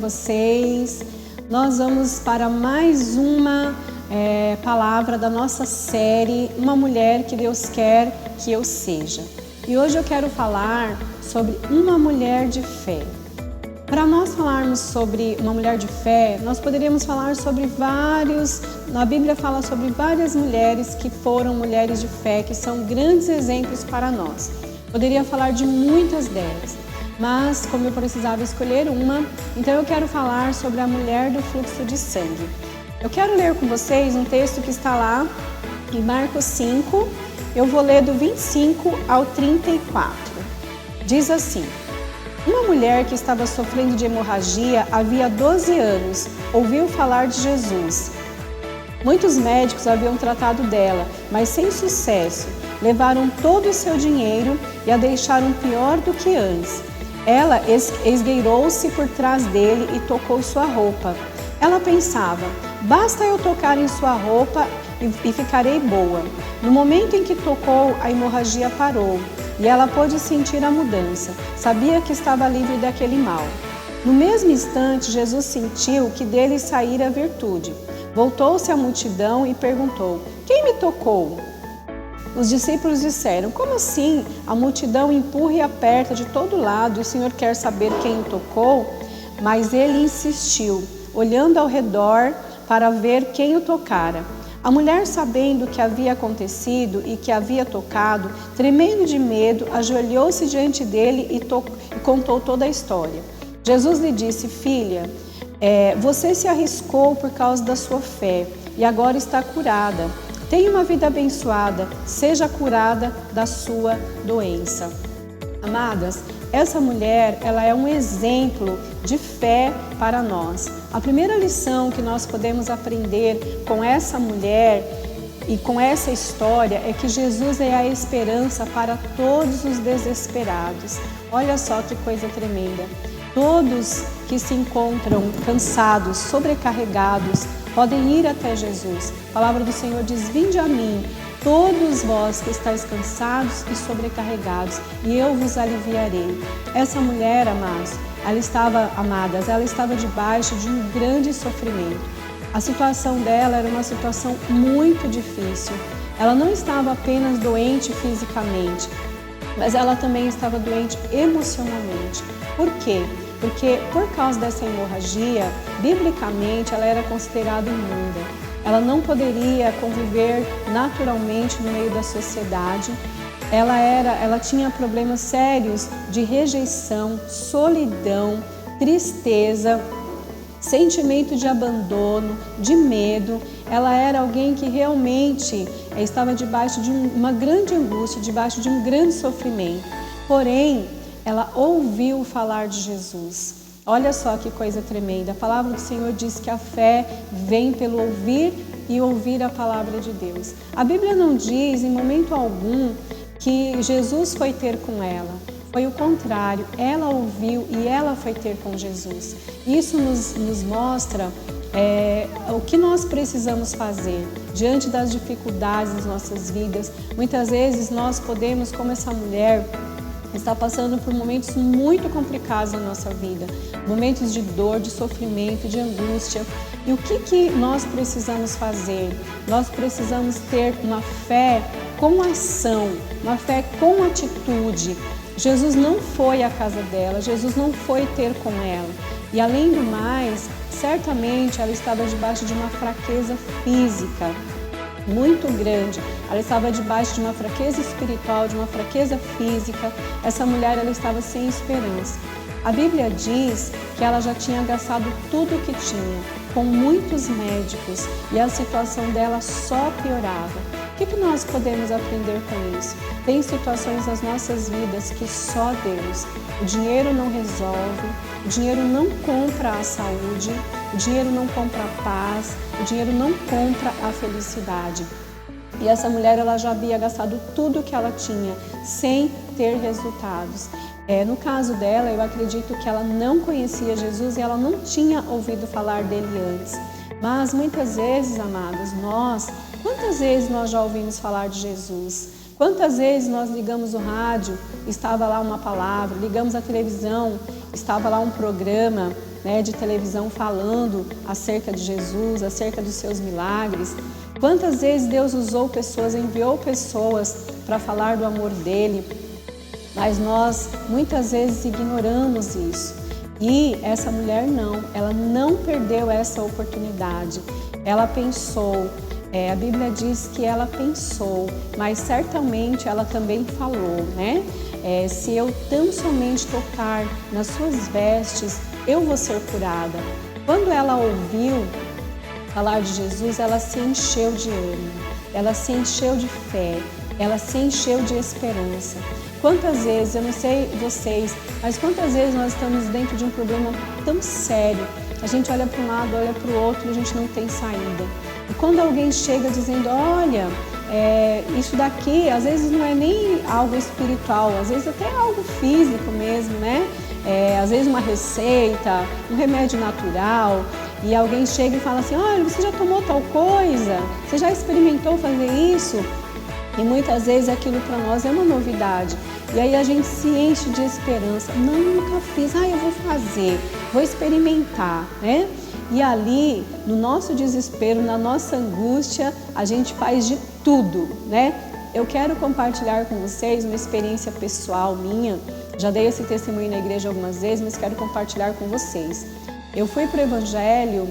vocês? Nós vamos para mais uma palavra da nossa série Uma Mulher que Deus Quer Que Eu Seja. E hoje eu quero falar sobre uma mulher de fé. Para nós falarmos sobre uma mulher de fé, nós poderíamos falar sobre na Bíblia fala sobre várias mulheres que foram mulheres de fé, que são grandes exemplos para nós. Poderia falar de muitas delas, mas como eu precisava escolher uma, então eu quero falar sobre a mulher do fluxo de sangue. Eu quero ler com vocês um texto que está lá em Marcos 5, eu vou ler do 25 ao 34. Diz assim: uma mulher que estava sofrendo de hemorragia havia 12 anos, ouviu falar de Jesus. Muitos médicos haviam tratado dela, mas sem sucesso. Levaram todo o seu dinheiro e a deixaram pior do que antes. Ela esgueirou-se por trás dele e tocou sua roupa. Ela pensava: basta eu tocar em sua roupa e ficarei boa. No momento em que tocou, a hemorragia parou e ela pôde sentir a mudança. Sabia que estava livre daquele mal. No mesmo instante, Jesus sentiu que dele saíra a virtude. Voltou-se à multidão e perguntou: quem me tocou? Os discípulos disseram: como assim? A multidão empurra e aperta de todo lado e o Senhor quer saber quem o tocou? Mas ele insistiu, olhando ao redor para ver quem o tocara. A mulher, sabendo o que havia acontecido e que havia tocado, tremendo de medo, ajoelhou-se diante dele e contou toda a história. Jesus lhe disse: filha, você se arriscou por causa da sua fé e agora está curada. Tenha uma vida abençoada, seja curada da sua doença. Amadas, essa mulher, ela é um exemplo de fé para nós. A primeira lição que nós podemos aprender com essa mulher e com essa história é que Jesus é a esperança para todos os desesperados. Olha só que coisa tremenda. Todos que se encontram cansados, sobrecarregados, podem ir até Jesus. A palavra do Senhor diz: vinde a mim, todos vós que estáis cansados e sobrecarregados, e eu vos aliviarei. Essa mulher, amados, ela estava debaixo de um grande sofrimento. A situação dela era uma situação muito difícil. Ela não estava apenas doente fisicamente, mas ela também estava doente emocionalmente. Por quê? Porque por causa dessa hemorragia, biblicamente ela era considerada imunda. Ela não poderia conviver naturalmente no meio da sociedade. Ela tinha problemas sérios de rejeição, solidão, tristeza, sentimento de abandono, de medo. Ela era alguém que realmente estava debaixo de uma grande angústia, debaixo de um grande sofrimento. Porém, ela ouviu falar de Jesus. Olha só que coisa tremenda. A palavra do Senhor diz que a fé vem pelo ouvir e ouvir a palavra de Deus. A Bíblia não diz em momento algum que Jesus foi ter com ela. Foi o contrário, ela ouviu e ela foi ter com Jesus. Isso nos mostra o que nós precisamos fazer diante das dificuldades das nossas vidas. Muitas vezes nós podemos, como essa mulher, está passando por momentos muito complicados na nossa vida, momentos de dor, de sofrimento, de angústia. E o que nós precisamos fazer? Nós precisamos ter uma fé com ação, uma fé com atitude. Jesus não foi à casa dela, Jesus não foi ter com ela. E além do mais, certamente ela estava debaixo de uma fraqueza física muito grande. Ela estava debaixo de uma fraqueza espiritual, de uma fraqueza física. Essa mulher, ela estava sem esperança. A Bíblia diz que ela já tinha gastado tudo o que tinha, com muitos médicos, e a situação dela só piorava. O que nós podemos aprender com isso? Tem situações nas nossas vidas que só Deus. O dinheiro não resolve, o dinheiro não compra a saúde, o dinheiro não compra a paz, o dinheiro não compra a felicidade. E essa mulher, ela já havia gastado tudo que ela tinha, sem ter resultados. No caso dela, eu acredito que ela não conhecia Jesus e ela não tinha ouvido falar dele antes. Mas muitas vezes, amados, quantas vezes nós já ouvimos falar de Jesus? Quantas vezes nós ligamos o rádio, estava lá uma palavra, ligamos a televisão, estava lá um programa, né, de televisão falando acerca de Jesus, acerca dos seus milagres. Quantas vezes Deus usou pessoas, enviou pessoas para falar do amor dele, mas nós muitas vezes ignoramos isso. E essa mulher não, ela não perdeu essa oportunidade. Ela pensou, a Bíblia diz que ela pensou, mas certamente ela também falou, né? Se eu tão somente tocar nas suas vestes, eu vou ser curada. Quando ela ouviu falar de Jesus, ela se encheu de ânimo, ela se encheu de fé, ela se encheu de esperança. Quantas vezes, eu não sei vocês, mas quantas vezes nós estamos dentro de um problema tão sério, a gente olha para um lado, olha para o outro e a gente não tem saída. E quando alguém chega dizendo, olha, isso daqui às vezes não é nem algo espiritual, às vezes até é algo físico mesmo, né? Às vezes uma receita, um remédio natural, e alguém chega e fala assim, olha, você já tomou tal coisa? Você já experimentou fazer isso? E muitas vezes aquilo para nós é uma novidade. E aí a gente se enche de esperança. Não, nunca fiz. Eu vou fazer, vou experimentar, né? E ali, no nosso desespero, na nossa angústia, a gente faz de tudo, né? Eu quero compartilhar com vocês uma experiência pessoal minha. Já dei esse testemunho na igreja algumas vezes, mas quero compartilhar com vocês. Eu fui para o Evangelho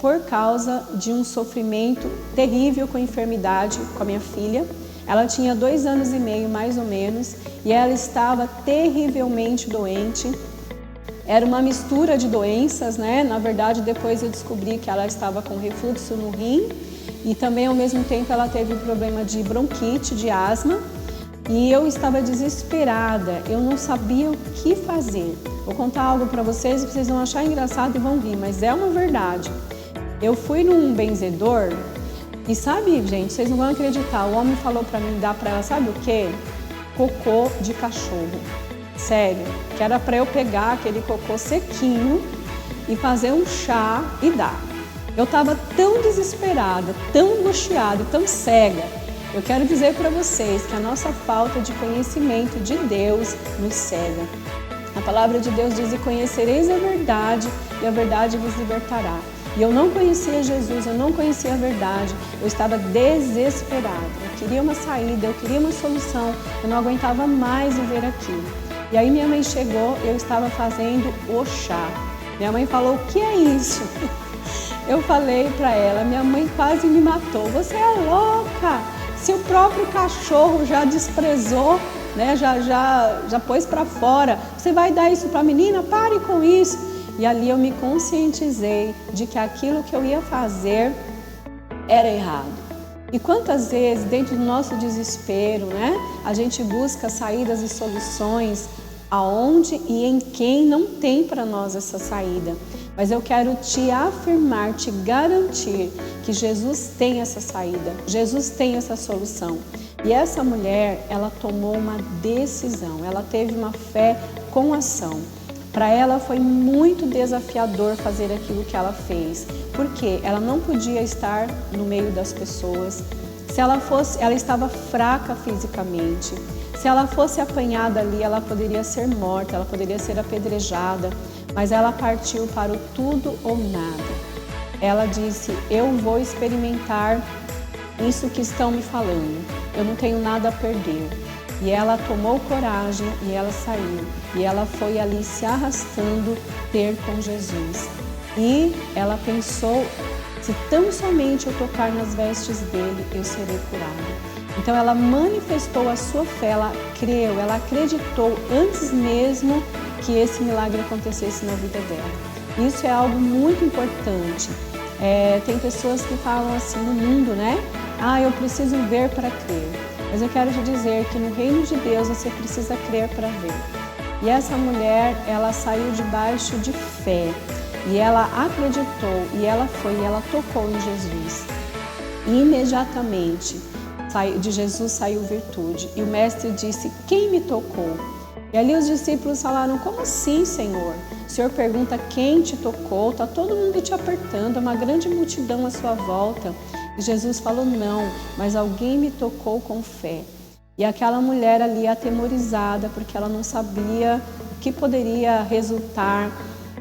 por causa de um sofrimento terrível com a enfermidade com a minha filha. Ela tinha 2 anos e meio, mais ou menos, e ela estava terrivelmente doente. Era uma mistura de doenças, né? Na verdade, depois eu descobri que ela estava com refluxo no rim e também, ao mesmo tempo, ela teve um problema de bronquite, de asma. E eu estava desesperada, eu não sabia o que fazer. Vou contar algo para vocês, vocês vão achar engraçado e vão rir, mas é uma verdade. Eu fui num benzedor e sabe, gente, vocês não vão acreditar, o homem falou para mim dar para ela, sabe o quê? Cocô de cachorro. Sério, que era para eu pegar aquele cocô sequinho e fazer um chá e dar. Eu estava tão desesperada, tão angustiada, tão cega. Eu quero dizer para vocês que a nossa falta de conhecimento de Deus nos cega. A palavra de Deus diz, e conhecereis a verdade, e a verdade vos libertará. E eu não conhecia Jesus, eu não conhecia a verdade, eu estava desesperada. Eu queria uma saída, eu queria uma solução, eu não aguentava mais viver aquilo. E aí minha mãe chegou, eu estava fazendo o chá. Minha mãe falou, o que é isso? Eu falei para ela, minha mãe quase me matou, você é louca! Se o próprio cachorro já desprezou, né, já pôs para fora, você vai dar isso para a menina? Pare com isso. E ali eu me conscientizei de que aquilo que eu ia fazer era errado. E quantas vezes, dentro do nosso desespero, né, a gente busca saídas e soluções aonde e em quem não tem para nós essa saída. Mas eu quero te afirmar, te garantir que Jesus tem essa saída, Jesus tem essa solução. E essa mulher, ela tomou uma decisão, ela teve uma fé com ação. Para ela foi muito desafiador fazer aquilo que ela fez, porque ela não podia estar no meio das pessoas. Se ela fosse, ela estava fraca fisicamente. Se ela fosse apanhada ali, ela poderia ser morta, ela poderia ser apedrejada. Mas ela partiu para o tudo ou nada. Ela disse, eu vou experimentar isso que estão me falando. Eu não tenho nada a perder. E ela tomou coragem e ela saiu. E ela foi ali se arrastando ter com Jesus. E ela pensou, se tão somente eu tocar nas vestes dele, eu serei curada. Então ela manifestou a sua fé, ela creu, ela acreditou antes mesmo que esse milagre acontecesse na vida dela. Isso é algo muito importante. Tem pessoas que falam assim no mundo, né? Eu preciso ver para crer. Mas eu quero te dizer que no reino de Deus você precisa crer para ver. E essa mulher, ela saiu debaixo de fé. E ela acreditou, e ela foi, e ela tocou em Jesus. E imediatamente de Jesus saiu virtude. E o mestre disse, quem me tocou? E ali os discípulos falaram, como assim, Senhor? O Senhor pergunta quem te tocou, está todo mundo te apertando, é uma grande multidão à sua volta. E Jesus falou, não, mas alguém me tocou com fé. E aquela mulher ali atemorizada, porque ela não sabia o que poderia resultar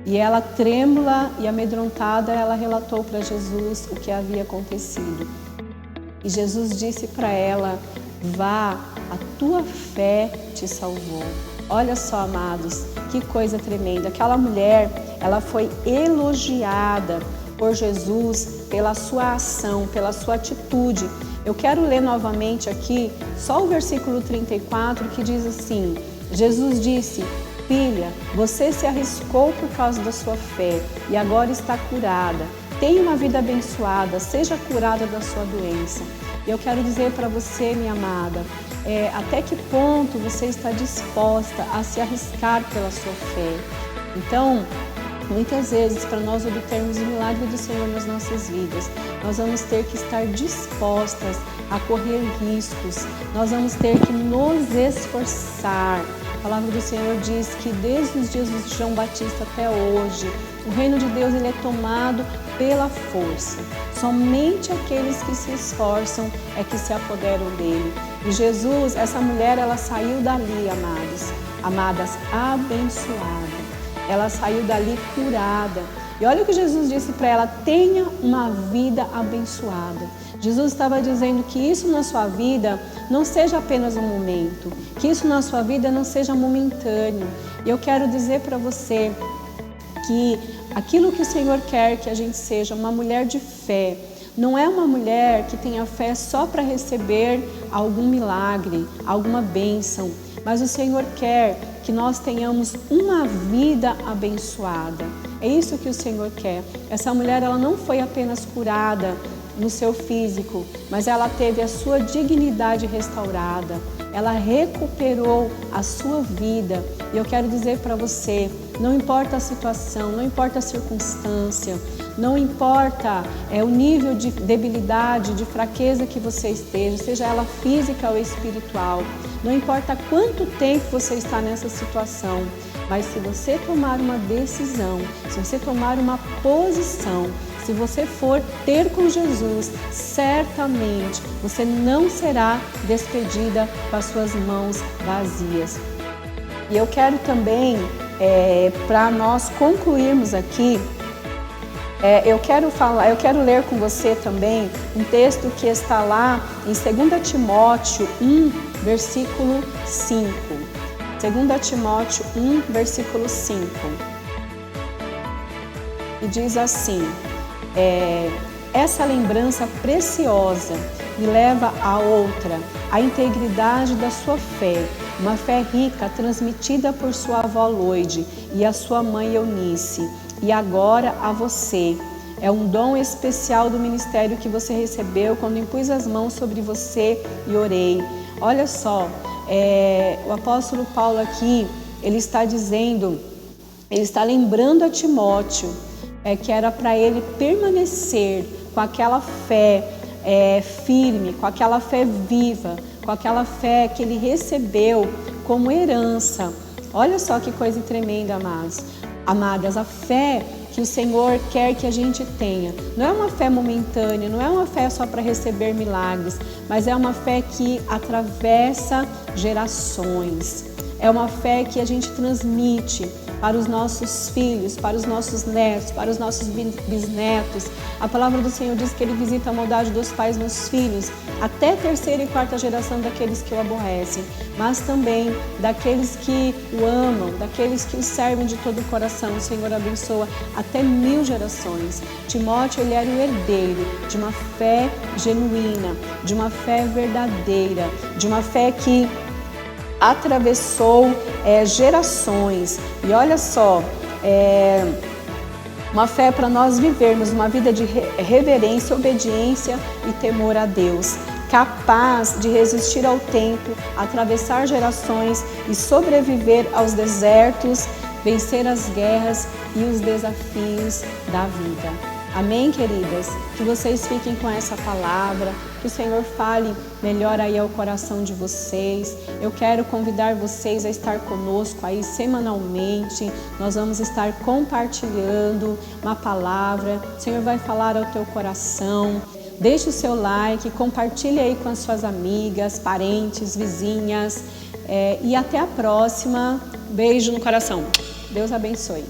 E ela, trêmula e amedrontada, ela relatou para Jesus o que havia acontecido. E Jesus disse para ela: vá, a tua fé te salvou. Olha só, amados, que coisa tremenda. Aquela mulher, ela foi elogiada por Jesus pela sua ação, pela sua atitude. Eu quero ler novamente aqui só o versículo 34, que diz assim: Jesus disse: filha, você se arriscou por causa da sua fé e agora está curada. Tenha uma vida abençoada, seja curada da sua doença. E eu quero dizer para você, minha amada, até que ponto você está disposta a se arriscar pela sua fé. Então, muitas vezes, para nós obtermos o milagre do Senhor nas nossas vidas, nós vamos ter que estar dispostas a correr riscos, nós vamos ter que nos esforçar. A palavra do Senhor diz que desde os dias de João Batista até hoje, o reino de Deus ele é tomado pela força. Somente aqueles que se esforçam é que se apoderam dele. E Jesus, essa mulher, ela saiu dali, amadas, abençoada. Ela saiu dali curada. E olha o que Jesus disse para ela: tenha uma vida abençoada. Jesus estava dizendo que isso na sua vida não seja apenas um momento, que isso na sua vida não seja momentâneo. E eu quero dizer para você que aquilo que o Senhor quer que a gente seja, uma mulher de fé, não é uma mulher que tenha fé só para receber algum milagre, alguma bênção, mas o Senhor quer que nós tenhamos uma vida abençoada. É isso que o Senhor quer. Essa mulher, ela não foi apenas curada no seu físico, mas ela teve a sua dignidade restaurada. Ela recuperou a sua vida. E eu quero dizer para você, não importa a situação, não importa a circunstância, não importa o nível de debilidade, de fraqueza que você esteja, seja ela física ou espiritual, não importa quanto tempo você está nessa situação, mas se você tomar uma decisão, se você tomar uma posição, se você for ter com Jesus, certamente você não será despedida com as suas mãos vazias. E eu quero também, para nós concluirmos aqui, eu quero ler com você também um texto que está lá em 2 Timóteo 1, versículo 5. 2 Timóteo 1, versículo 5. E diz assim: essa lembrança preciosa me leva a outra, a integridade da sua fé, uma fé rica transmitida por sua avó Loide e a sua mãe Eunice, e agora a você. É um dom especial do ministério que você recebeu quando impus as mãos sobre você e orei. Olha só, o apóstolo Paulo aqui, ele está dizendo, ele está lembrando a Timóteo que era para ele permanecer com aquela fé firme, com aquela fé viva, com aquela fé que ele recebeu como herança. Olha só que coisa tremenda, amadas, a fé que o Senhor quer que a gente tenha. Não é uma fé momentânea, não é uma fé só para receber milagres, mas é uma fé que atravessa gerações. É uma fé que a gente transmite para os nossos filhos, para os nossos netos, para os nossos bisnetos. A palavra do Senhor diz que Ele visita a maldade dos pais nos filhos, até terceira e quarta geração daqueles que o aborrecem, mas também daqueles que o amam, daqueles que o servem de todo o coração. O Senhor abençoa até 1000 gerações. Timóteo, ele era o herdeiro de uma fé genuína, de uma fé verdadeira, de uma fé que atravessou gerações. E olha só, uma fé para nós vivermos uma vida de reverência, obediência e temor a Deus, capaz de resistir ao tempo, atravessar gerações e sobreviver aos desertos, vencer as guerras e os desafios da vida. Amém, queridas? Que vocês fiquem com essa palavra, que o Senhor fale melhor aí ao coração de vocês. Eu quero convidar vocês a estar conosco aí semanalmente. Nós vamos estar compartilhando uma palavra. O Senhor vai falar ao teu coração. Deixe o seu like, compartilhe aí com as suas amigas, parentes, vizinhas. E até a próxima. Beijo no coração. Deus abençoe.